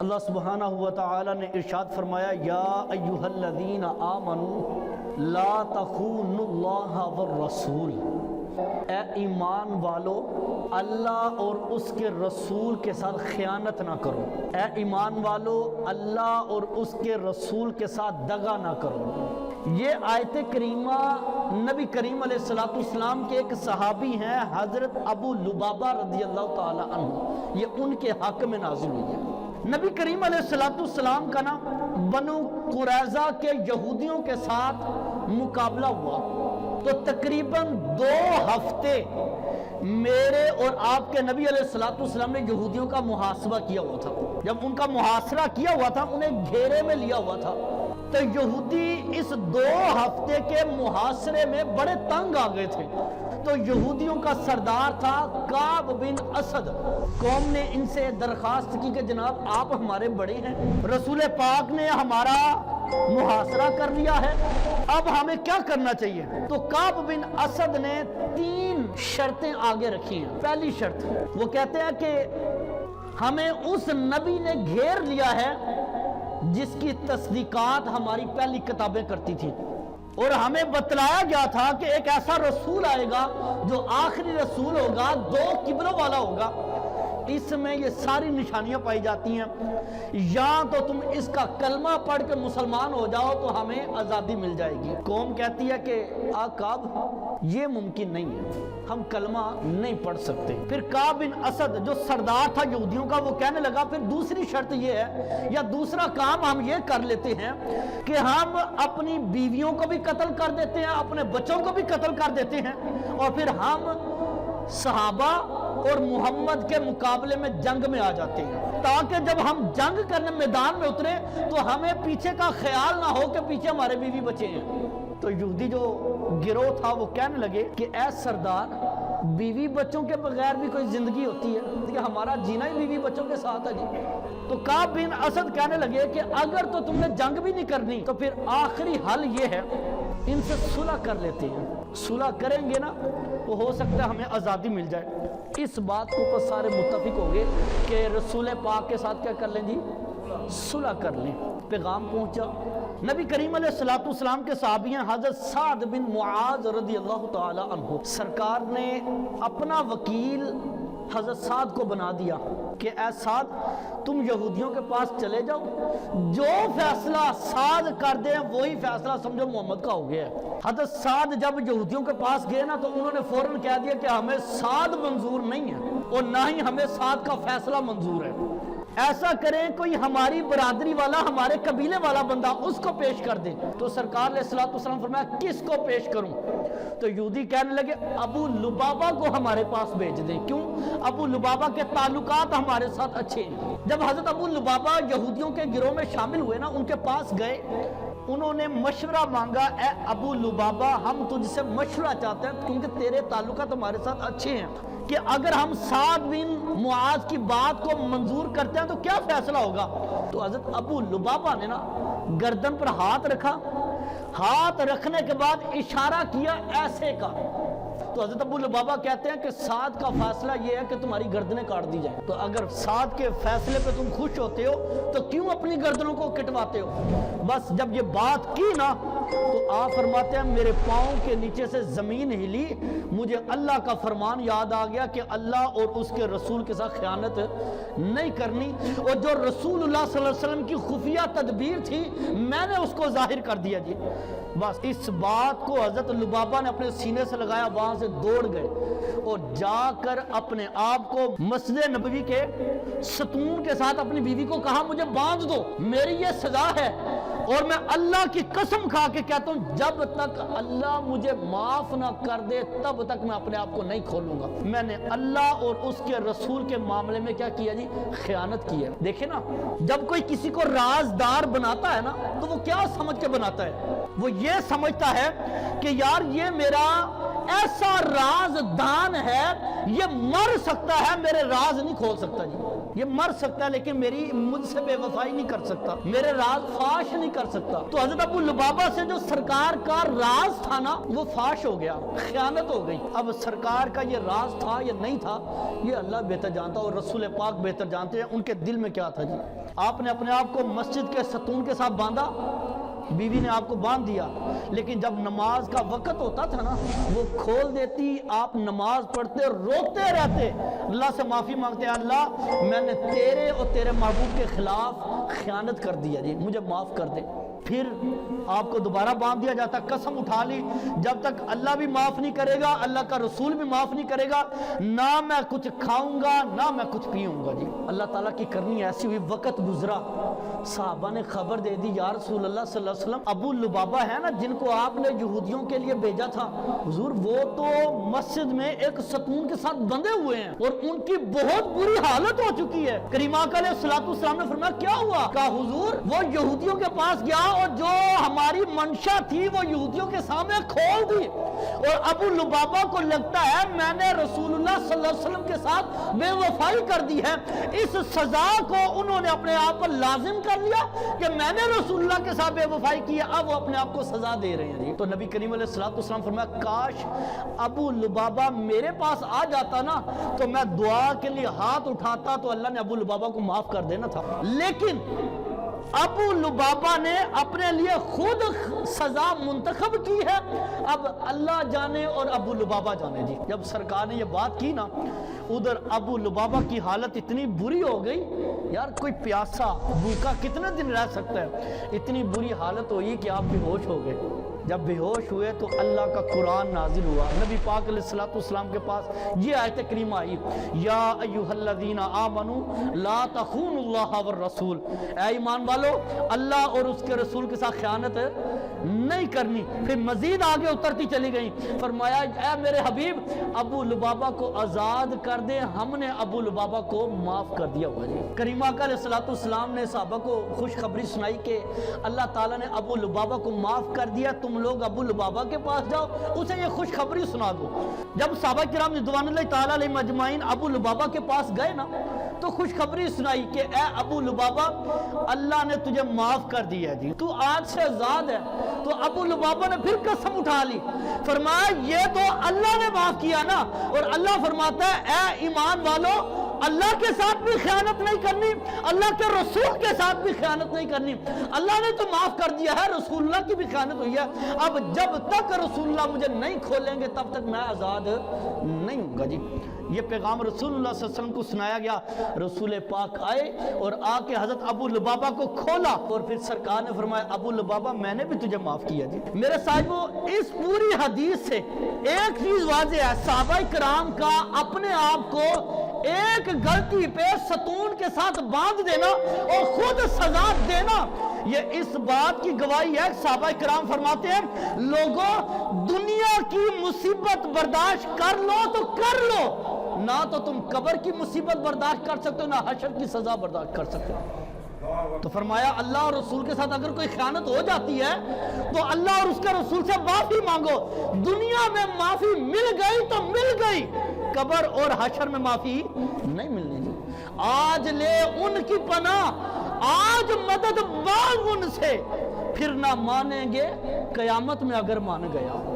اللہ سبحانہ و تعالی نے ارشاد فرمایا یا ایھا الذین آمنوا لا تخونوا اللہ والرسول، اے ایمان والو اللہ اور اس کے رسول کے ساتھ خیانت نہ کرو، اے ایمان والو اللہ اور اس کے رسول کے ساتھ دغا نہ کرو۔ یہ آیت کریمہ نبی کریم علیہ السلام کے ایک صحابی ہیں حضرت ابو لبابہ رضی اللہ تعالی عنہ، یہ ان کے حق میں نازل ہوئی ہے۔ نبی کریم علیہ السلام کا نا بنو قریظہ کے یہودیوں کے ساتھ مقابلہ ہوا تو تقریباً 2 ہفتے میرے اور آپ کے نبی علیہ السلام نے یہودیوں کا محاسبہ کیا ہوا تھا۔ جب ان کا محاصرہ کیا ہوا تھا، انہیں گھیرے میں لیا ہوا تھا، تو یہودی اس 2 ہفتے کے محاصرے میں بڑے تنگ آ گئے تھے۔ تو یہودیوں کا سردار تھا کعب بن اسد۔ قوم نے ان سے درخواست کی کہ جناب آپ ہمارے بڑے ہیں، رسول پاک نے ہمارا محاصرہ کر لیا ہے، اب ہمیں کیا کرنا چاہیے؟ تو کعب بن اسد نے 3 شرطیں آگے رکھی ہیں۔ پہلی شرط وہ کہتے ہیں کہ ہمیں اس نبی نے گھیر لیا ہے جس کی تصدیقات ہماری پہلی کتابیں کرتی تھی، اور ہمیں بتلایا گیا تھا کہ ایک ایسا رسول آئے گا جو آخری رسول ہوگا، 2 قبلوں والا ہوگا، اس میں یہ ساری نشانیاں پائی جاتی ہیں، یا تو تم اس کا کلمہ پڑھ کے مسلمان ہو جاؤ تو ہمیں آزادی مل جائے گی۔ قوم کہتی ہے کہ کعب یہ ممکن نہیں ہے، ہم کلمہ نہیں پڑھ سکتے۔ پھر کعب بن اسد جو سردار تھا یہودیوں کا، وہ کہنے لگا پھر دوسری شرط یہ ہے یا دوسرا کام ہم یہ کر لیتے ہیں کہ ہم اپنی بیویوں کو بھی قتل کر دیتے ہیں، اپنے بچوں کو بھی قتل کر دیتے ہیں، اور پھر ہم صحابہ اور محمد کے مقابلے میں جنگ میں آ جاتے ہیں، تاکہ جب ہم جنگ کرنے میدان میں اترے تو ہمیں پیچھے کا خیال نہ ہو کہ پیچھے ہمارے بیوی بچے ہیں۔ تو یہودی جو گروہ تھا وہ کہنے لگے کہ اے سردار، بیوی بچوں کے بغیر بھی کوئی زندگی ہوتی ہے؟ کہ ہمارا جینا ہی بیوی بچوں کے ساتھ ہے جی۔ تو کعب بن اسد کہنے لگے کہ اگر تو تم نے جنگ بھی نہیں کرنی تو پھر آخری حل یہ ہے، ان سے صلح کر لیتے ہیں، صلح کریں گے نا تو ہو سکتا ہے ہمیں آزادی مل جائے۔ اس بات کو پر سارے متفق ہو گئے کہ رسول پاک کے ساتھ کیا کر لیں جی؟ صلح کر لیں۔ پیغام پہنچا، نبی کریم علیہ السلام کے صحابی ہیں حضرت سعد بن معاذ رضی اللہ تعالی عنہ، سرکار نے اپنا وکیل حضرت سعد کو بنا دیا کہ اے سعد تم یہودیوں کے پاس چلے جاؤ، جو فیصلہ سعد کر دیں وہی فیصلہ سمجھو محمد کا ہو گیا ہے۔ حضرت سعد جب یہودیوں کے پاس گئے نا تو انہوں نے فوراً کہہ دیا کہ ہمیں سعد منظور نہیں ہے اور نہ ہی ہمیں سعد کا فیصلہ منظور ہے، ایسا کریں کوئی ہماری برادری والا، ہمارے قبیلے والا بندہ، اس کو پیش کر دیں۔ تو سرکار علیہ السلام فرمایا کس کو پیش کروں؟ تو یہودی کہنے لگے ابو لبابہ کو ہمارے پاس بھیج دیں۔ کیوں؟ ابو لبابہ کے تعلقات ہمارے ساتھ اچھے ہیں۔ جب حضرت ابو لبابہ یہودیوں کے گروہ میں شامل ہوئے نا، ان کے پاس گئے، انہوں نے مشورہ مانگا، اے ابو لبابہ ہم تجھ سے مشورہ چاہتے ہیں کیونکہ تیرے تعلقات ہمارے ساتھ اچھے ہیں، کہ اگر ہم سعد بن معاذ کی بات کو منظور کرتے ہیں تو کیا فیصلہ ہوگا؟ تو حضرت ابو لبابہ نے نا گردن پر ہاتھ رکھا، ہاتھ رکھنے کے بعد اشارہ کیا ایسے کا۔ تو حضرت ابو لبابہ کہتے ہیں کہ سعد کا فیصلہ یہ ہے کہ تمہاری گردنیں کاٹ دی جائیں۔ تو اگر سعد کے فیصلے پہ تم خوش ہوتے ہو تو کیوں اپنی گردنوں کو کٹواتے ہو؟ بس جب یہ بات کی نا تو آپ فرماتے ہیں میرے پاؤں کے نیچے سے زمین ہلی، مجھے اللہ کا فرمان یاد آ گیا کہ اللہ اور اس کے رسول کے ساتھ خیانت نہیں کرنی، اور جو رسول اللہ صلی اللہ علیہ وسلم کی خفیہ تدبیر تھی میں نے اس کو ظاہر کر دیا جی۔ بس اس بات کو حضرت لبابہ نے اپنے سینے سے لگایا، وہاں سے دوڑ گئے اور جا کر اپنے آپ کو مسجد نبوی کے ستون کے ساتھ اپنی بیوی کو کہا مجھے باندھ دو، میری یہ سزا ہے، اور میں اللہ کی قسم کھا کے کہتا ہوں جب تک اللہ مجھے معاف نہ کر دے تب تک میں اپنے آپ کو نہیں کھولوں گا۔ میں نے اللہ اور اس کے رسول کے معاملے میں کیا کیا جی؟ خیانت کی ہے۔ دیکھیں نا، جب کوئی کسی کو رازدار بناتا ہے نا تو وہ کیا سمجھ کے بناتا ہے؟ وہ یہ سمجھتا ہے کہ یار یہ میرا ایسا رازدان ہے، یہ مر سکتا ہے، میرے راز نہیں کھول سکتا جی۔ یہ مر سکتا ہے لیکن مجھ سے بے وفائی نہیں کر سکتا، میرے راز فاش نہیں کر سکتا۔ تو حضرت ابو لبابہ سے جو سرکار کا راز تھا نا وہ فاش ہو گیا، خیانت ہو گئی۔ اب سرکار کا یہ راز تھا یا نہیں تھا یہ اللہ بہتر جانتا اور رسول پاک بہتر جانتے ہیں ان کے دل میں کیا تھا جی۔ آپ نے اپنے آپ کو مسجد کے ستون کے ساتھ باندھا، بیوی نے آپ کو باندھ دیا، لیکن جب نماز کا وقت ہوتا تھا نا وہ کھول دیتی، آپ نماز پڑھتے روتے رہتے، اللہ سے معافی مانگتے، اللہ میں نے تیرے اور تیرے محبوب کے خلاف خیانت کر دیا جی، مجھے معاف کر دے۔ پھر آپ کو دوبارہ باندھ دیا جاتا، قسم اٹھا لی جب تک اللہ بھی معاف نہیں کرے گا، اللہ کا رسول بھی معاف نہیں کرے گا، نہ میں کچھ کھاؤں گا نہ میں کچھ پیوں گا جی۔ اللہ تعالیٰ کی کرنی ایسی ہوئی، وقت گزرا، صحابہ نے خبر دے دی یا رسول اللہ صلی اللہ علیہ وسلم ابو لبابہ ہے نا جن کو آپ نے یہودیوں کے لیے بھیجا تھا، حضور وہ تو مسجد میں ایک ستون کے ساتھ بندھے ہوئے ہیں اور ان کی بہت بری حالت ہو چکی ہے۔ کریم آقا علیہ السلام نے فرمایا کیا ہوا؟ کہا حضور وہ یہودیوں کے پاس گیا اور جو ہماری منشا تھی وہ یہودیوں کے سامنے کھول دی، اور ابو لبابہ کو لگتا ہے میں نے رسول اللہ صلی اللہ علیہ وسلم کے ساتھ بے وفائی کر دی ہے، اس سزا کو انہوں نے اپنے آپ پر لازم کر لیا کہ میں نے رسول اللہ کے ساتھ بے وفائی کی ہے، اب وہ اپنے آپ کو سزا دے رہے ہیں جی۔ تو نبی کریم علیہ السلام فرمایا کاش ابو لبابہ میرے پاس آ جاتا نا تو میں دعا کے لیے ہاتھ اٹھاتا تو اللہ نے ابو لبابہ کو معاف کر دینا تھا، لیکن ابو لبابہ نے اپنے لیے خود سزا منتخب کی ہے، اب اللہ جانے اور ابو لبابہ جانے جی۔ جب سرکار نے یہ بات کی نا ادھر ابو لبابہ کی حالت اتنی بری ہو گئی، یار کوئی پیاسا بھوکا کتنے دن رہ سکتا ہے، اتنی بری حالت ہوئی کہ آپ بے ہوش ہو گئے۔ جب بے ہوش ہوئے تو اللہ کا قرآن نازل ہوا، نبی پاک علیہ السلام کے پاس یہ آیت کریمہ آئی، یا ایھا الذین آمنوا لا تخونوا اللہ والرسول، اے ایمان والو اللہ اور اس کے رسول کے ساتھ خیانت نہیں کرنی۔ پھر مزید آگے اترتی چلی گئی، فرمایا اے میرے حبیب ابو لبابہ کو آزاد کر دیں، ہم نے ابو لبابہ کو معاف کر دیا ہوا جی۔ کریم آقا علیہ السلام نے صحابہ کو خوشخبری سنائی کہ اللہ تعالیٰ نے ابو لبابہ کو معاف کر دیا، تم لوگ ابو لبابہ کے پاس جاؤ اسے یہ خوشخبری سنا دو۔ جب صحابہ کرام رضوان اللہ تعالیٰ علیہ مجمعین ابو لبابہ کے پاس گئے نا تو خوشخبری سنائی کہ اے ابو لبابہ اللہ نے تجھے معاف کر دیا ہے جی، تو آج سے آزاد ہے۔ تو ابو لبابہ نے پھر قسم اٹھا لی، فرمایا یہ تو اللہ نے معاف کیا نا، اور اللہ فرماتا ہے اے ایمان والو اللہ کے ساتھ بھی خیانت نہیں کرنی، اللہ کے رسول کے ساتھ بھی خیانت نہیں کرنی، اللہ نے تو معاف کر دیا ہے، رسول اللہ کی بھی خیانت ہوئی ہے، اب جب تک رسول اللہ مجھے نہیں کھولیں گے تب تک میں آزاد نہیں ہوں گا جی۔ یہ پیغام رسول اللہ صلی اللہ علیہ وسلم کو سنایا گیا، رسول پاک آئے اور آ کے حضرت ابو لبابہ کو کھولا اور پھر سرکار نے فرمایا ابو لبابہ میں نے بھی تجھے معاف کیا جی۔ میرے صاحبو اس پوری حدیث سے ایک چیز واضح ہے، صحابہ کرام کا اپنے آپ کو ایک غلطی پہ ستون کے ساتھ باندھ دینا اور خود سزا دینا، یہ اس بات کی گواہی ہے۔ صحابہ کرام فرماتے ہیں لوگوں دنیا کی مصیبت برداشت کر لو تو کر لو، نہ تو تم قبر کی مصیبت برداشت کر سکتے ہو نہ حشر کی سزا برداشت کر سکتے ہو۔ تو فرمایا اللہ اور رسول کے ساتھ اگر کوئی خیانت ہو جاتی ہے تو اللہ اور اس کے رسول سے معافی مانگو، دنیا میں معافی مل گئی تو مل گئی، قبر اور حشر میں معافی نہیں ملنی جی۔ آج لے ان کی پناہ، آج مدد مانگ ان سے، پھر نہ مانیں گے قیامت میں اگر مان گیا۔